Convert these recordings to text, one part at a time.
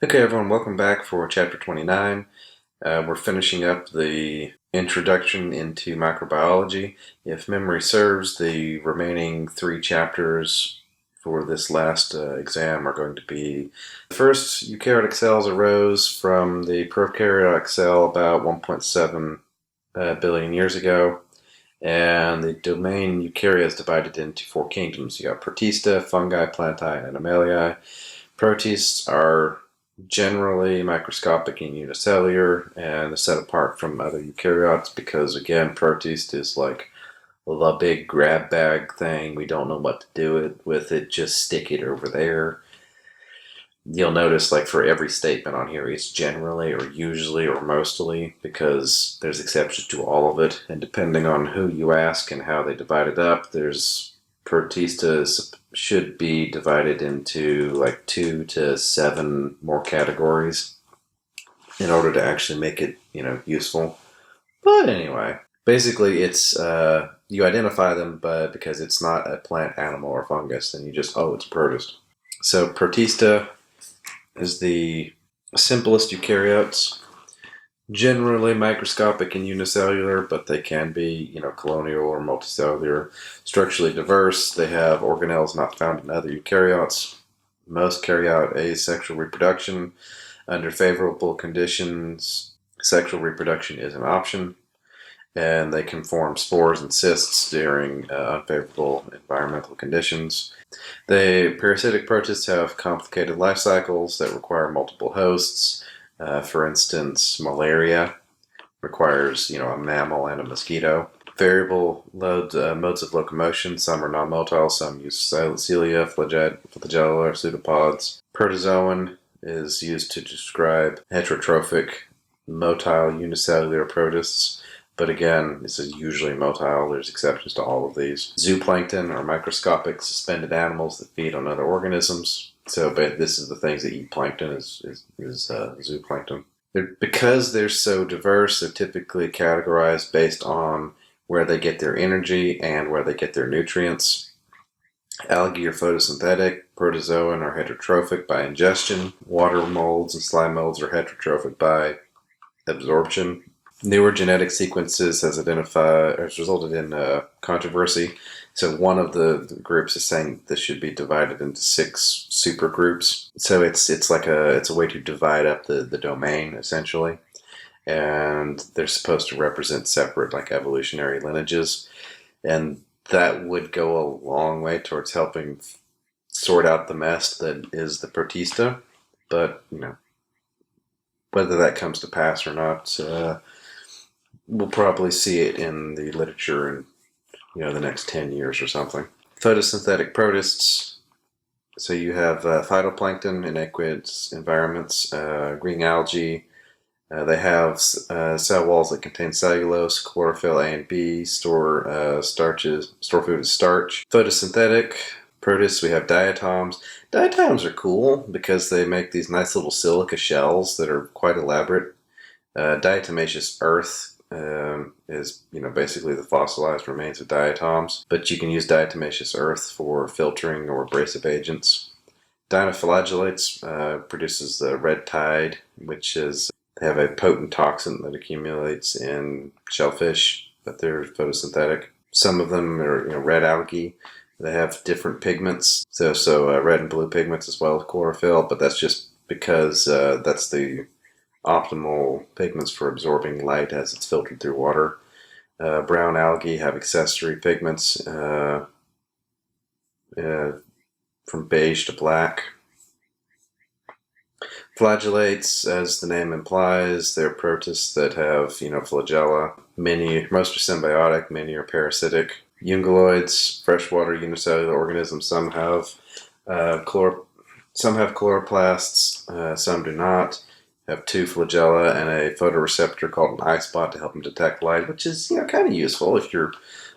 Okay, everyone, welcome back for Chapter 29. We're finishing up the introduction into microbiology. If memory serves, the remaining 3 chapters for this last exam are going to be: the first eukaryotic cells arose from the prokaryotic cell about 1.7 billion years ago, and the domain eukarya is divided into 4 kingdoms. You got Protista, fungi, plantae, and animalia. Protists are generally microscopic and unicellular and set apart from other eukaryotes because, again, protist is like the big grab bag thing. We don't know what to do with it, just stick it over there. You'll notice, like, for every statement on here, it's generally or usually or mostly, because there's exceptions to all of it, and depending on who you ask and how they divide it up, there's Protistas should be divided into like 2 to 7 more categories in order to actually make it, useful. But anyway, basically it's you identify them because it's not a plant, animal, or fungus, and you just, it's a protist. So Protista is the simplest eukaryotes. Generally microscopic and unicellular, but they can be, colonial or multicellular. Structurally diverse, they have organelles not found in other eukaryotes. Most carry out asexual reproduction. Under favorable conditions, sexual reproduction is an option, and they can form spores and cysts during unfavorable environmental conditions. The parasitic protists have complicated life cycles that require multiple hosts. For instance, malaria requires, a mammal and a mosquito. Variable modes of locomotion. Some are non-motile, some use cilia, flagella, or pseudopods. Protozoan is used to describe heterotrophic, motile, unicellular protists. But again, this is usually motile. There's exceptions to all of these. Zooplankton are microscopic suspended animals that feed on other organisms. So, but this is the things that eat plankton is zooplankton. Because they're so diverse, they're typically categorized based on where they get their energy and where they get their nutrients. Algae are photosynthetic. Protozoan are heterotrophic by ingestion. Water molds and slime molds are heterotrophic by absorption. Newer genetic sequences has resulted in controversy. So one of the groups is saying this should be divided into 6 supergroups. So it's a way to divide up the domain, essentially. And they're supposed to represent separate, like, evolutionary lineages. And that would go a long way towards helping sort out the mess that is the Protista. But, whether that comes to pass or not, we'll probably see it in the literature in, the next 10 years or something. Photosynthetic protists. So you have phytoplankton in aqueous environments, green algae. They have cell walls that contain cellulose, chlorophyll A and B, store food as starch. Photosynthetic protists, we have diatoms. Diatoms are cool because they make these nice little silica shells that are quite elaborate. Diatomaceous earth is, basically the fossilized remains of diatoms, but you can use diatomaceous earth for filtering or abrasive agents. Dinoflagellates produces the red tide, which is, they have a potent toxin that accumulates in shellfish, but they're photosynthetic. Some of them are, red algae. They have different pigments, so red and blue pigments as well as chlorophyll, but that's just because that's the optimal pigments for absorbing light as it's filtered through water. Brown algae have accessory pigments from beige to black. Flagellates, as the name implies, they're protists that have, flagella. Most are symbiotic, many are parasitic. Unguloids, freshwater unicellular organisms. Some have chloroplasts, some do not. Have 2 flagella and a photoreceptor called an eye spot to help them detect light, which is, kind of useful. If you're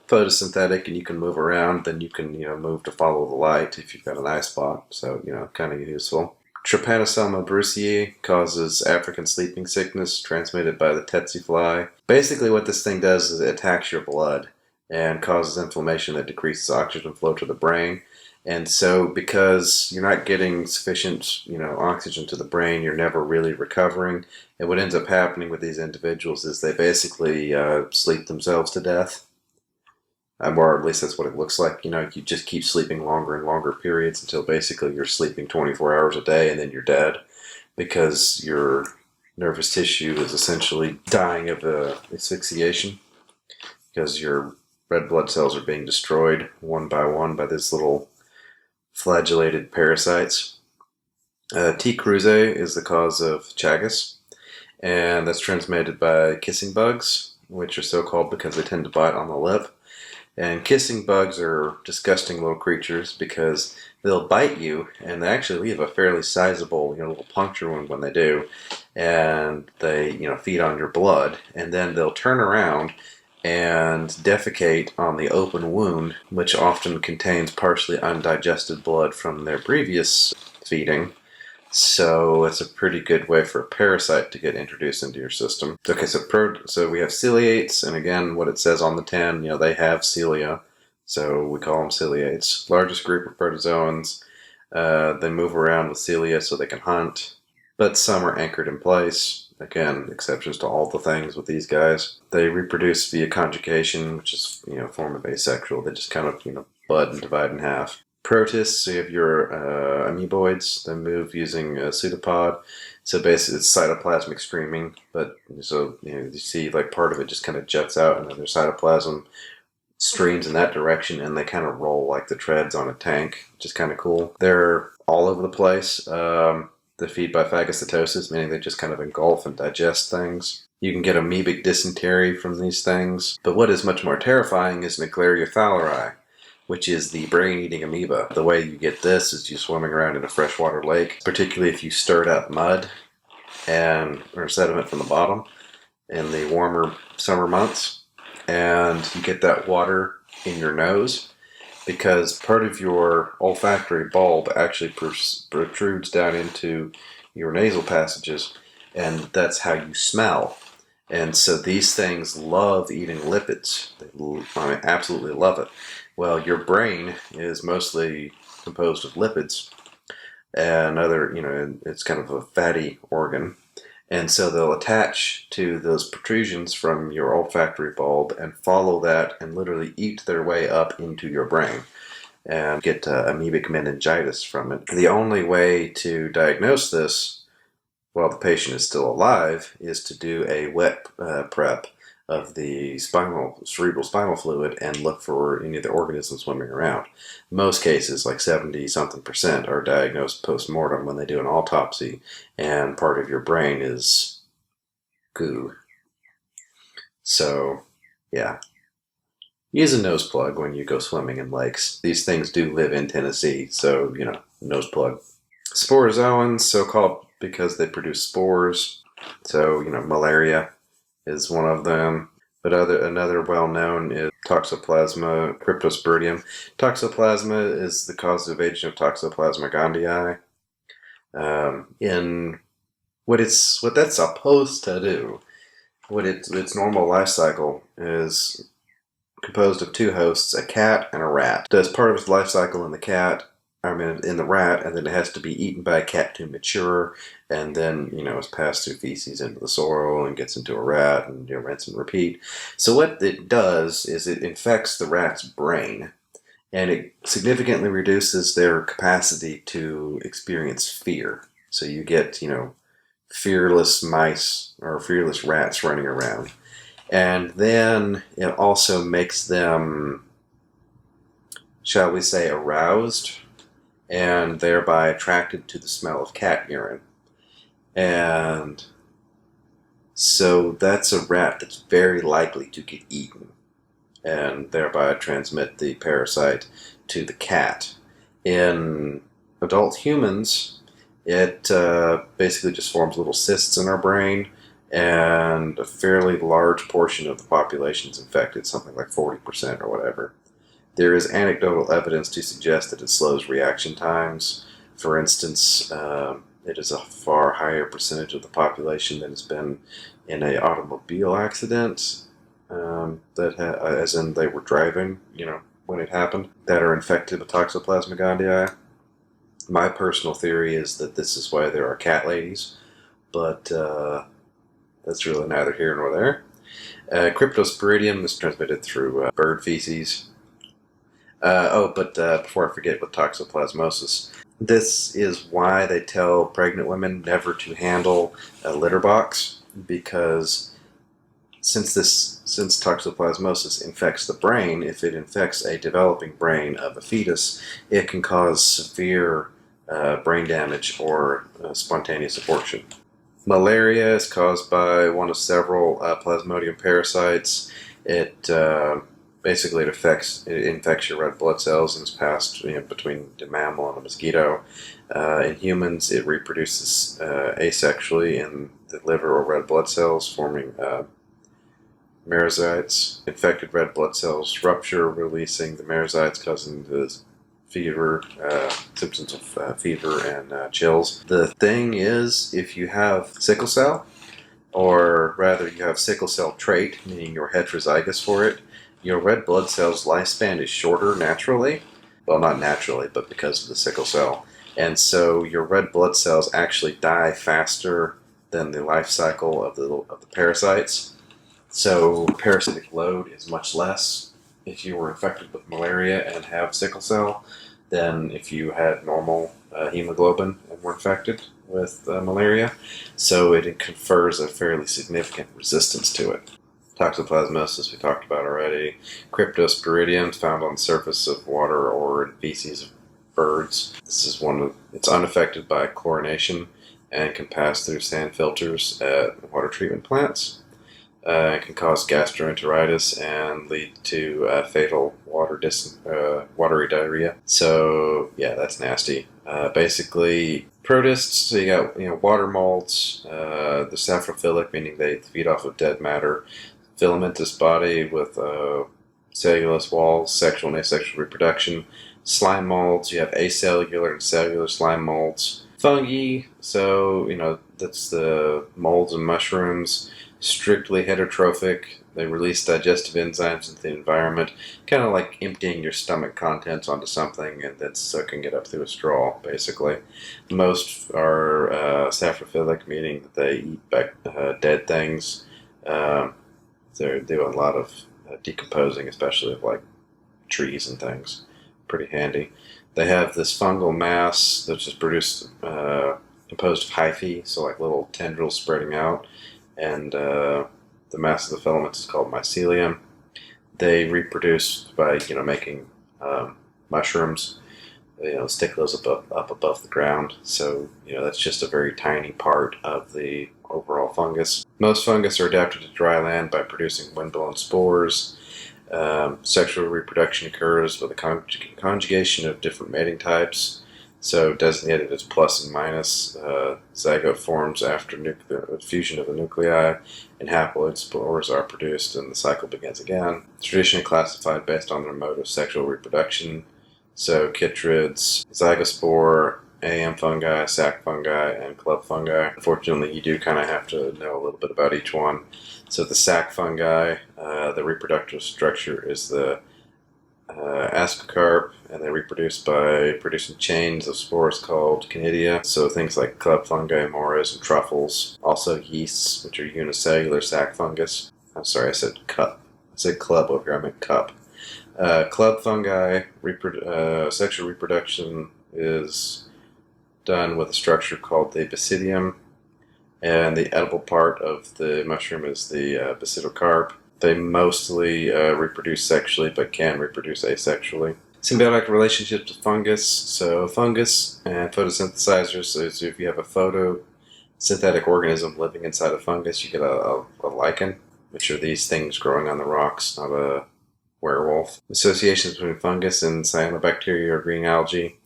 photosynthetic and you can move around, then you can, move to follow the light if you've got an eye spot. So, kind of useful. Trypanosoma brucei causes African sleeping sickness transmitted by the tsetse fly. Basically what this thing does is it attacks your blood and causes inflammation that decreases oxygen flow to the brain. And so because you're not getting sufficient, oxygen to the brain, you're never really recovering. And what ends up happening with these individuals is they basically sleep themselves to death. Or at least that's what it looks like. You just keep sleeping longer and longer periods until basically you're sleeping 24 hours a day and then you're dead because your nervous tissue is essentially dying of asphyxiation because your red blood cells are being destroyed one by these little flagellated parasites. T. cruzi is the cause of Chagas, and that's transmitted by kissing bugs, which are so called because they tend to bite on the lip. And kissing bugs are disgusting little creatures because they'll bite you and they actually leave a fairly sizable, little puncture wound when they do. And they, feed on your blood. And then they'll turn around and defecate on the open wound, which often contains partially undigested blood from their previous feeding. So it's a pretty good way for a parasite to get introduced into your system. Okay, so we have ciliates, and again, what it says on the tin, they have cilia, so we call them ciliates. Largest group of protozoans. They move around with cilia so they can hunt, but some are anchored in place. Again, exceptions to all the things with these guys. They reproduce via conjugation, which is a form of asexual. They just kind of bud and divide in half. Protists, so you have your amoeboids. They move using a pseudopod. So basically it's cytoplasmic streaming, but so you see like part of it just kind of jets out and then their cytoplasm streams in that direction and they kind of roll like the treads on a tank, which is kind of cool. They're all over the place. They feed by phagocytosis, meaning they just kind of engulf and digest things. You can get amoebic dysentery from these things. But what is much more terrifying is Naegleria thaleri, which is the brain-eating amoeba. The way you get this is you swimming around in a freshwater lake, particularly if you stirred up mud or sediment from the bottom in the warmer summer months, and you get that water in your nose because part of your olfactory bulb actually protrudes down into your nasal passages, and that's how you smell. And so these things love eating lipids. They absolutely love it. Well, your brain is mostly composed of lipids and it's kind of a fatty organ. And so they'll attach to those protrusions from your olfactory bulb and follow that and literally eat their way up into your brain and get amoebic meningitis from it. The only way to diagnose this while the patient is still alive is to do a wet prep of the cerebral spinal fluid and look for any of the organisms swimming around. Most cases, like 70-something%, are diagnosed post-mortem when they do an autopsy, and part of your brain is goo. So, yeah. Use a nose plug when you go swimming in lakes. These things do live in Tennessee, so, nose plug. Sporozoans, so-called because they produce spores. So, malaria is one of them. But another well-known is Toxoplasma cryptosporidium. Toxoplasma is the causative agent of Toxoplasma gondii. In what that's supposed to do, its normal life cycle is composed of two hosts, a cat and a rat. It does part of its life cycle in the rat, and then it has to be eaten by a cat to mature, and then, it's passed through feces into the soil and gets into a rat, and rinse and repeat. So what it does is it infects the rat's brain, and it significantly reduces their capacity to experience fear. So you get, fearless mice or fearless rats running around. And then it also makes them, shall we say, aroused, and thereby attracted to the smell of cat urine. And so that's a rat that's very likely to get eaten, and thereby transmit the parasite to the cat. In adult humans, it basically just forms little cysts in our brain, and a fairly large portion of the population is infected, something like 40% or whatever. There is anecdotal evidence to suggest that it slows reaction times. For instance, it is a far higher percentage of the population that has been in an automobile accident, as in they were driving, when it happened that are infected with Toxoplasma gondii. My personal theory is that this is why there are cat ladies, but that's really neither here nor there. Cryptosporidium is transmitted through bird feces. But before I forget, with toxoplasmosis, this is why they tell pregnant women never to handle a litter box, because since toxoplasmosis infects the brain, if it infects a developing brain of a fetus, it can cause severe brain damage or spontaneous abortion. Malaria is caused by one of several Plasmodium parasites. It basically it infects your red blood cells and is passed between the mammal and the mosquito. In humans, it reproduces asexually in the liver or red blood cells, forming merozytes. Infected red blood cells rupture, releasing the merozytes, causing the fever, symptoms of fever and chills. The thing is, if you have sickle cell, or rather you have sickle cell trait, meaning you're heterozygous for it, your red blood cell's lifespan is shorter naturally. Well, not naturally, but because of the sickle cell. And so your red blood cells actually die faster than the life cycle of the parasites. So parasitic load is much less if you were infected with malaria and have sickle cell than if you had normal hemoglobin and were infected with malaria. So it confers a fairly significant resistance to it. Toxoplasmosis we talked about already. Cryptosporidium found on the surface of water or in feces of birds. This is it's unaffected by chlorination and can pass through sand filters at water treatment plants. It can cause gastroenteritis and lead to fatal watery diarrhea. So yeah, that's nasty. Basically, protists. So you got water molds. The saprophytic, meaning they feed off of dead matter. Filamentous body with cellulose walls, sexual and asexual reproduction. Slime molds. You have acellular and cellular slime molds. Fungi. So that's the molds and mushrooms. Strictly heterotrophic. They release digestive enzymes into the environment, kind of like emptying your stomach contents onto something and then sucking it up through a straw, basically. Most are saprophytic, meaning that they eat dead things. They do a lot of decomposing, especially of like trees and things. Pretty handy. They have this fungal mass that's just produced composed of hyphae, so like little tendrils spreading out. And the mass of the filaments is called mycelium. They reproduce by making mushrooms. Stick those up above the ground. So that's just a very tiny part of the overall fungus. Most fungus are adapted to dry land by producing wind-blown spores. Sexual reproduction occurs with a conjugation of different mating types. So designated as plus and minus, zygote forms after fusion of the nuclei, and haploid spores are produced, and the cycle begins again. Traditionally classified based on their mode of sexual reproduction. So chytrids, zygospore, AM fungi, sac fungi, and club fungi. Unfortunately, you do kind of have to know a little bit about each one. So the sac fungi, the reproductive structure is the ascocarp, and they reproduce by producing chains of spores called conidia. So things like club fungi, moras, and truffles. Also yeasts, which are unicellular sac fungus. I'm sorry, I said cup. I said club over here, I meant cup. Club fungi, sexual reproduction is done with a structure called the basidium, and the edible part of the mushroom is the basidocarp. They mostly reproduce sexually, but can reproduce asexually. Symbiotic relationships with fungus. So fungus and photosynthesizers. So if you have a photosynthetic organism living inside a fungus, you get a lichen, which are these things growing on the rocks, not a werewolf. Associations between fungus and cyanobacteria or green algae.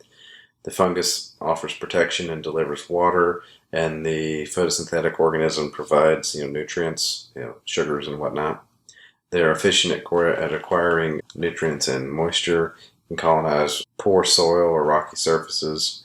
The fungus offers protection and delivers water, and the photosynthetic organism provides nutrients, sugars and whatnot. They are efficient at acquiring nutrients and moisture, and colonize poor soil or rocky surfaces.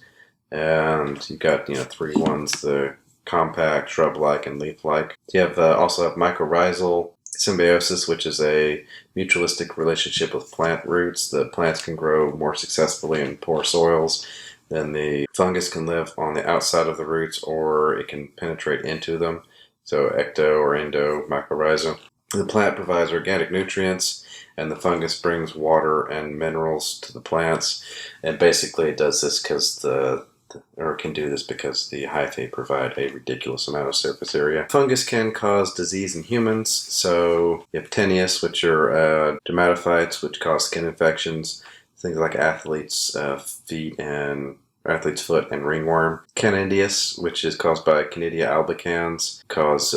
And you've got three ones: the compact, shrub-like, and leaf-like. You also have mycorrhizal symbiosis, which is a mutualistic relationship with plant roots. The plants can grow more successfully in poor soils. Then the fungus can live on the outside of the roots, or it can penetrate into them. So ecto or endo mycorrhiza. The plant provides organic nutrients, and the fungus brings water and minerals to the plants. And basically, it does this can do this because the hyphae provide a ridiculous amount of surface area. Fungus can cause disease in humans. So you have tenuis, which are dermatophytes, which cause skin infections. Things like athlete's foot and ringworm. Candidus, which is caused by Canidia albicans, cause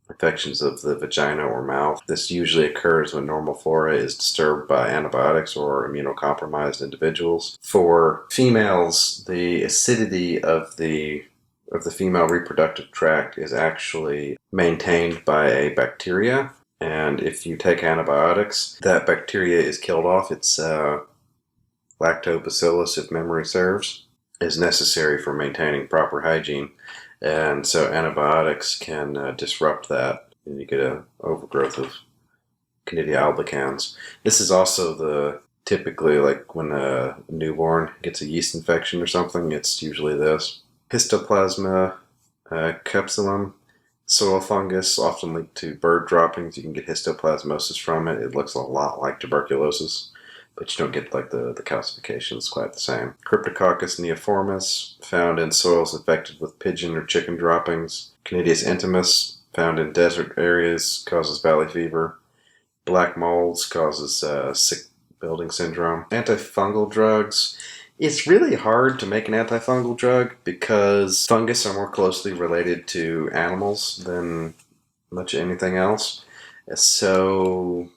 infections of the vagina or mouth. This usually occurs when normal flora is disturbed by antibiotics or immunocompromised individuals. For females, the acidity of the female reproductive tract is actually maintained by a bacteria, and if you take antibiotics, that bacteria is killed off. It's lactobacillus, if memory serves, is necessary for maintaining proper hygiene. And so antibiotics can disrupt that, and you get an overgrowth of Canidia albicans. This is also typically like when a newborn gets a yeast infection or something, it's usually this. Histoplasma capsulum, soil fungus, often linked to bird droppings. You can get histoplasmosis from it. It looks a lot like tuberculosis, but you don't get like the calcification. It's quite the same. Cryptococcus neoformis, found in soils infected with pigeon or chicken droppings. Canidius intimus, found in desert areas, causes valley fever. Black molds causes sick building syndrome. Antifungal drugs. It's really hard to make an antifungal drug because fungus are more closely related to animals than much anything else. So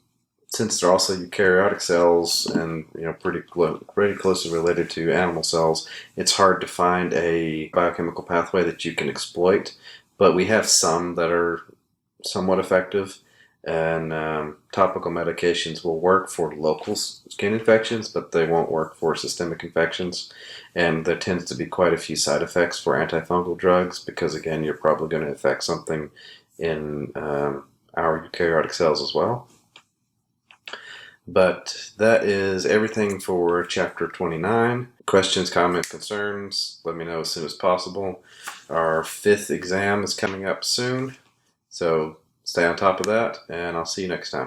since they're also eukaryotic cells and pretty closely related to animal cells, it's hard to find a biochemical pathway that you can exploit. But we have some that are somewhat effective, and topical medications will work for local skin infections, but they won't work for systemic infections. And there tends to be quite a few side effects for antifungal drugs because, again, you're probably going to affect something in our eukaryotic cells as well. But that is everything for Chapter 29. Questions, comments, concerns, let me know as soon as possible. Our 5th exam is coming up soon, so stay on top of that, and I'll see you next time.